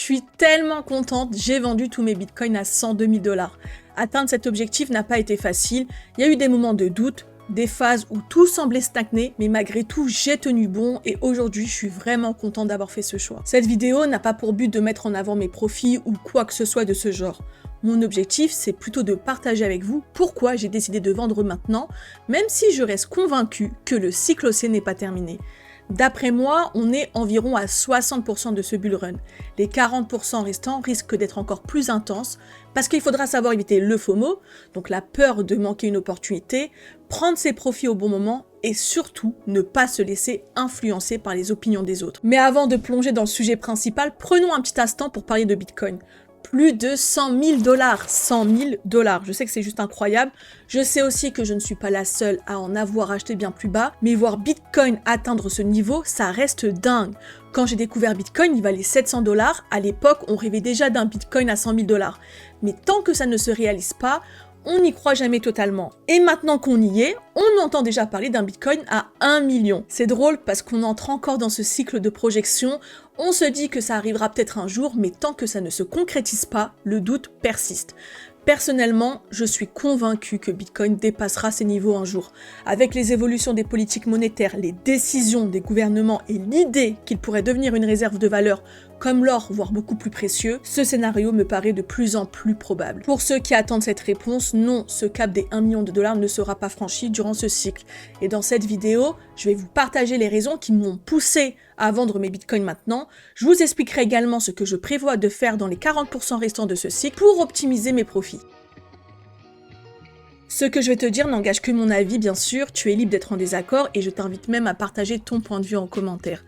suis tellement contente, j'ai vendu tous mes bitcoins à 102 000 $. Atteindre cet objectif n'a pas été facile, il y a eu des moments de doute, des phases où tout semblait stagner, mais malgré tout, j'ai tenu bon et aujourd'hui, je suis vraiment contente d'avoir fait ce choix. Cette vidéo n'a pas pour but de mettre en avant mes profits ou quoi que ce soit de ce genre. Mon objectif, c'est plutôt de partager avec vous pourquoi j'ai décidé de vendre maintenant, même si je reste convaincue que le cycle haussier n'est pas terminé. D'après moi, on est environ à 60% de ce bull run. Les 40% restants risquent d'être encore plus intenses parce qu'il faudra savoir éviter le FOMO, donc la peur de manquer une opportunité, prendre ses profits au bon moment et surtout ne pas se laisser influencer par les opinions des autres. Mais avant de plonger dans le sujet principal, prenons un petit instant pour parler de Bitcoin. Plus de 100 000 $, 100 000 $. Je sais que c'est juste incroyable. Je sais aussi que je ne suis pas la seule à en avoir acheté bien plus bas, mais voir Bitcoin atteindre ce niveau, ça reste dingue. Quand j'ai découvert Bitcoin, il valait 700 $. À l'époque, on rêvait déjà d'un Bitcoin à 100 000 $. Mais tant que ça ne se réalise pas, on n'y croit jamais totalement. Et maintenant qu'on y est, on entend déjà parler d'un Bitcoin à 1 million. C'est drôle parce qu'on entre encore dans ce cycle de projection, on se dit que ça arrivera peut-être un jour, mais tant que ça ne se concrétise pas, le doute persiste. Personnellement, je suis convaincue que Bitcoin dépassera ces niveaux un jour. Avec les évolutions des politiques monétaires, les décisions des gouvernements et l'idée qu'il pourrait devenir une réserve de valeur comme l'or, voire beaucoup plus précieux, ce scénario me paraît de plus en plus probable. Pour ceux qui attendent cette réponse, non, ce cap des 1 million de dollars ne sera pas franchi durant ce cycle. Et dans cette vidéo, je vais vous partager les raisons qui m'ont poussé à vendre mes bitcoins maintenant. Je vous expliquerai également ce que je prévois de faire dans les 40% restants de ce cycle pour optimiser mes profits. Ce que je vais te dire n'engage que mon avis, bien sûr, tu es libre d'être en désaccord et je t'invite même à partager ton point de vue en commentaire.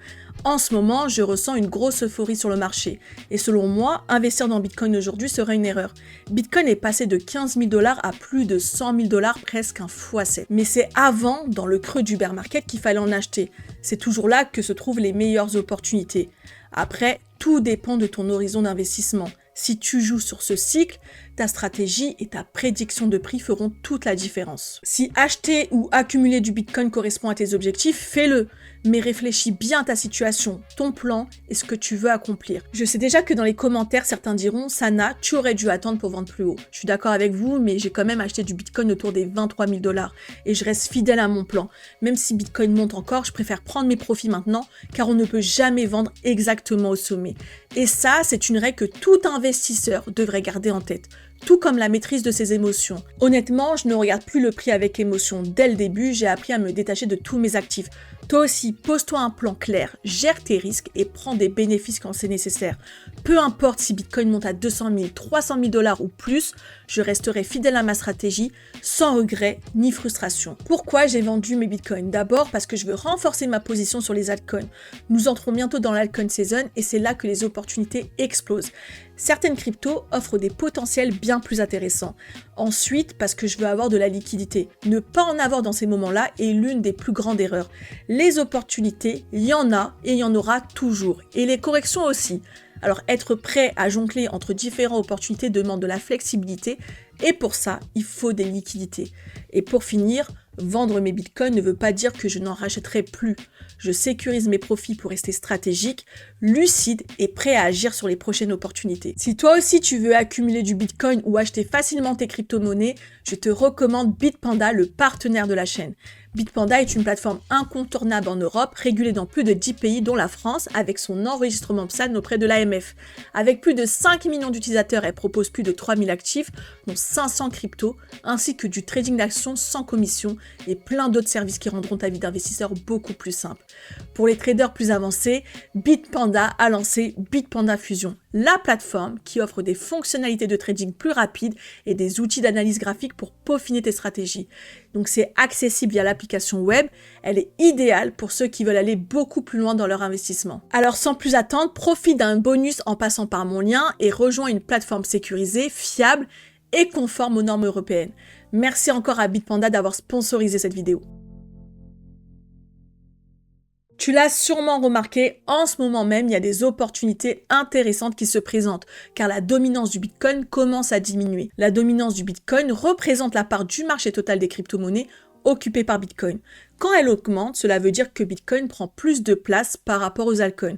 En ce moment, je ressens une grosse euphorie sur le marché. Et selon moi, investir dans Bitcoin aujourd'hui serait une erreur. Bitcoin est passé de 15 000 $ à plus de 100 000 $, presque un x7. Mais c'est avant, dans le creux du bear market, qu'il fallait en acheter. C'est toujours là que se trouvent les meilleures opportunités. Après, tout dépend de ton horizon d'investissement. Si tu joues sur ce cycle, ta stratégie et ta prédiction de prix feront toute la différence. Si acheter ou accumuler du Bitcoin correspond à tes objectifs, fais-le. Mais réfléchis bien à ta situation, ton plan et ce que tu veux accomplir. Je sais déjà que dans les commentaires, certains diront « Sana, tu aurais dû attendre pour vendre plus haut ». Je suis d'accord avec vous, mais j'ai quand même acheté du Bitcoin autour des 23 000 $ et je reste fidèle à mon plan. Même si Bitcoin monte encore, je préfère prendre mes profits maintenant car on ne peut jamais vendre exactement au sommet. Et ça, c'est une règle que tout investisseur devrait garder en tête. Tout comme la maîtrise de ses émotions. Honnêtement, je ne regarde plus le prix avec émotion. Dès le début, j'ai appris à me détacher de tous mes actifs. Toi aussi, pose-toi un plan clair, gère tes risques et prends des bénéfices quand c'est nécessaire. Peu importe si Bitcoin monte à 200 000, 300 000 $ ou plus, je resterai fidèle à ma stratégie, sans regret ni frustration. Pourquoi j'ai vendu mes Bitcoins? D'abord parce que je veux renforcer ma position sur les altcoins. Nous entrons bientôt dans l'altcoin season et c'est là que les opportunités explosent. Certaines cryptos offrent des potentiels bien plus intéressants. Ensuite, parce que je veux avoir de la liquidité. Ne pas en avoir dans ces moments-là est l'une des plus grandes erreurs. Les opportunités, il y en a et il y en aura toujours. Et les corrections aussi. Alors être prêt à jongler entre différentes opportunités demande de la flexibilité et pour ça, il faut des liquidités. Et pour finir, vendre mes bitcoins ne veut pas dire que je n'en rachèterai plus. Je sécurise mes profits pour rester stratégique, lucide et prêt à agir sur les prochaines opportunités. Si toi aussi tu veux accumuler du bitcoin ou acheter facilement tes crypto-monnaies, je te recommande Bitpanda, le partenaire de la chaîne. Bitpanda est une plateforme incontournable en Europe, régulée dans plus de 10 pays dont la France, avec son enregistrement PSAN auprès de l'AMF. Avec plus de 5 millions d'utilisateurs, elle propose plus de 3000 actifs, dont 500 cryptos, ainsi que du trading d'actions sans commission et plein d'autres services qui rendront ta vie d'investisseur beaucoup plus simple. Pour les traders plus avancés, Bitpanda a lancé Bitpanda Fusion, la plateforme qui offre des fonctionnalités de trading plus rapides et des outils d'analyse graphique pour peaufiner tes stratégies. Donc c'est accessible via l'application web, elle est idéale pour ceux qui veulent aller beaucoup plus loin dans leur investissement. Alors sans plus attendre, profite d'un bonus en passant par mon lien et rejoins une plateforme sécurisée, fiable et conforme aux normes européennes. Merci encore à Bitpanda d'avoir sponsorisé cette vidéo. Tu l'as sûrement remarqué, en ce moment même, il y a des opportunités intéressantes qui se présentent, car la dominance du Bitcoin commence à diminuer. La dominance du Bitcoin représente la part du marché total des crypto-monnaies occupée par Bitcoin. Quand elle augmente, cela veut dire que Bitcoin prend plus de place par rapport aux altcoins.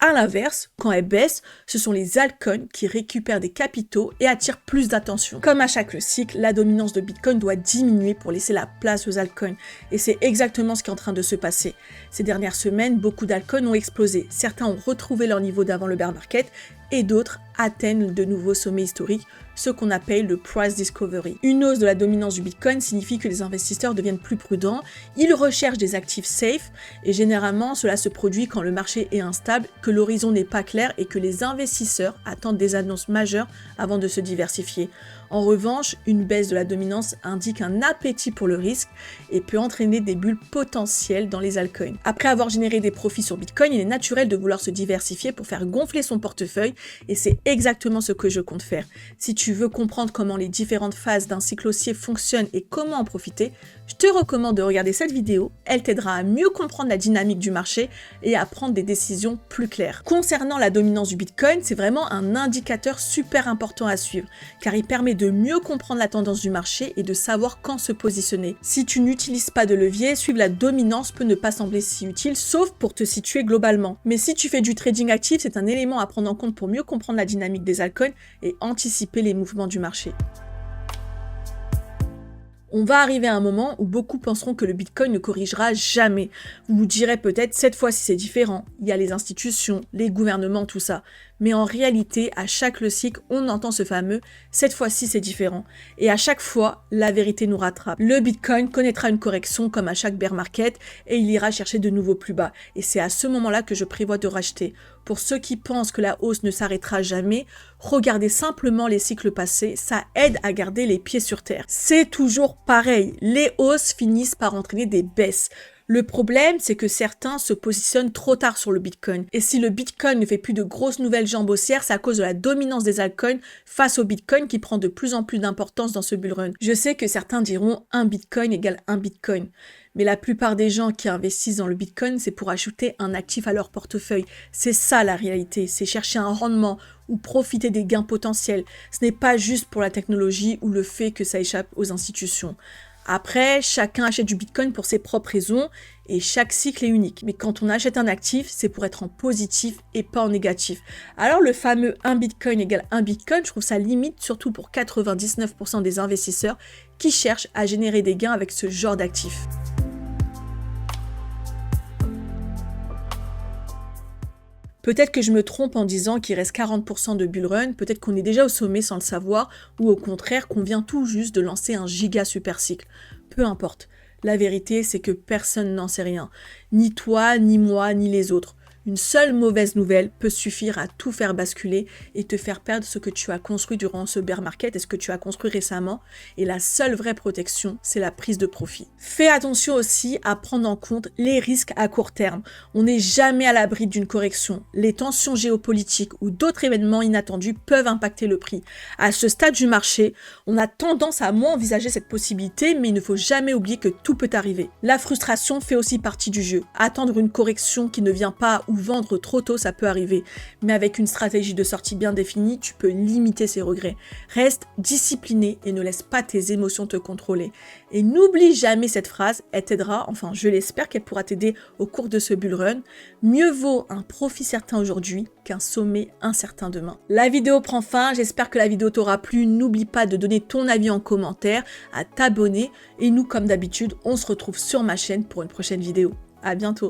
À l'inverse, quand elle baisse, ce sont les altcoins qui récupèrent des capitaux et attirent plus d'attention. Comme à chaque cycle, la dominance de Bitcoin doit diminuer pour laisser la place aux altcoins. Et c'est exactement ce qui est en train de se passer. Ces dernières semaines, beaucoup d'altcoins ont explosé. Certains ont retrouvé leur niveau d'avant le bear market et d'autres atteignent de nouveaux sommets historiques, ce qu'on appelle le price discovery. Une hausse de la dominance du Bitcoin signifie que les investisseurs deviennent plus prudents, ils recherchent des actifs safe et généralement cela se produit quand le marché est instable, que l'horizon n'est pas clair et que les investisseurs attendent des annonces majeures avant de se diversifier. En revanche, une baisse de la dominance indique un appétit pour le risque et peut entraîner des bulles potentielles dans les altcoins. Après avoir généré des profits sur Bitcoin, il est naturel de vouloir se diversifier pour faire gonfler son portefeuille et c'est exactement ce que je compte faire. Si tu veux comprendre comment les différentes phases d'un cycle haussier fonctionnent et comment en profiter, je te recommande de regarder cette vidéo, elle t'aidera à mieux comprendre la dynamique du marché et à prendre des décisions plus claires. Concernant la dominance du Bitcoin, c'est vraiment un indicateur super important à suivre, car il permet de mieux comprendre la tendance du marché et de savoir quand se positionner. Si tu n'utilises pas de levier, suivre la dominance peut ne pas sembler si utile, sauf pour te situer globalement. Mais si tu fais du trading actif, c'est un élément à prendre en compte pour mieux comprendre la dynamique des altcoins et anticiper les mouvements du marché. On va arriver à un moment où beaucoup penseront que le Bitcoin ne corrigera jamais. Vous vous direz peut-être, cette fois-ci c'est différent, il y a les institutions, les gouvernements, tout ça. Mais en réalité, à chaque cycle, on entend ce fameux « cette fois-ci c'est différent ». Et à chaque fois, la vérité nous rattrape. Le Bitcoin connaîtra une correction comme à chaque bear market et il ira chercher de nouveaux plus bas. Et c'est à ce moment-là que je prévois de racheter. Pour ceux qui pensent que la hausse ne s'arrêtera jamais, regardez simplement les cycles passés, ça aide à garder les pieds sur terre. C'est toujours pareil, les hausses finissent par entraîner des baisses. Le problème, c'est que certains se positionnent trop tard sur le Bitcoin. Et si le Bitcoin ne fait plus de grosses nouvelles jambes haussières, c'est à cause de la dominance des altcoins face au Bitcoin qui prend de plus en plus d'importance dans ce bull run. Je sais que certains diront un Bitcoin égale un Bitcoin. Mais la plupart des gens qui investissent dans le Bitcoin, c'est pour ajouter un actif à leur portefeuille. C'est ça la réalité, c'est chercher un rendement ou profiter des gains potentiels. Ce n'est pas juste pour la technologie ou le fait que ça échappe aux institutions. Après, chacun achète du Bitcoin pour ses propres raisons et chaque cycle est unique. Mais quand on achète un actif, c'est pour être en positif et pas en négatif. Alors le fameux un Bitcoin égale un Bitcoin, je trouve ça limite, surtout pour 99% des investisseurs qui cherchent à générer des gains avec ce genre d'actifs. Peut-être que je me trompe en disant qu'il reste 40% de bull run, peut-être qu'on est déjà au sommet sans le savoir, ou au contraire qu'on vient tout juste de lancer un giga super cycle. Peu importe. La vérité, c'est que personne n'en sait rien. Ni toi, ni moi, ni les autres. Une seule mauvaise nouvelle peut suffire à tout faire basculer et te faire perdre ce que tu as construit durant ce bear market et ce que tu as construit récemment. Et la seule vraie protection, c'est la prise de profit. Fais attention aussi à prendre en compte les risques à court terme. On n'est jamais à l'abri d'une correction. Les tensions géopolitiques ou d'autres événements inattendus peuvent impacter le prix. À ce stade du marché, on a tendance à moins envisager cette possibilité, mais il ne faut jamais oublier que tout peut arriver. La frustration fait aussi partie du jeu. Attendre une correction qui ne vient pas ou vendre trop tôt, ça peut arriver. Mais avec une stratégie de sortie bien définie, tu peux limiter ces regrets. Reste discipliné et ne laisse pas tes émotions te contrôler. Et n'oublie jamais cette phrase, elle t'aidera, enfin je l'espère qu'elle pourra t'aider au cours de ce bull run. Mieux vaut un profit certain aujourd'hui qu'un sommet incertain demain. La vidéo prend fin, j'espère que la vidéo t'aura plu. N'oublie pas de donner ton avis en commentaire, à t'abonner et nous comme d'habitude, on se retrouve sur ma chaîne pour une prochaine vidéo. À bientôt.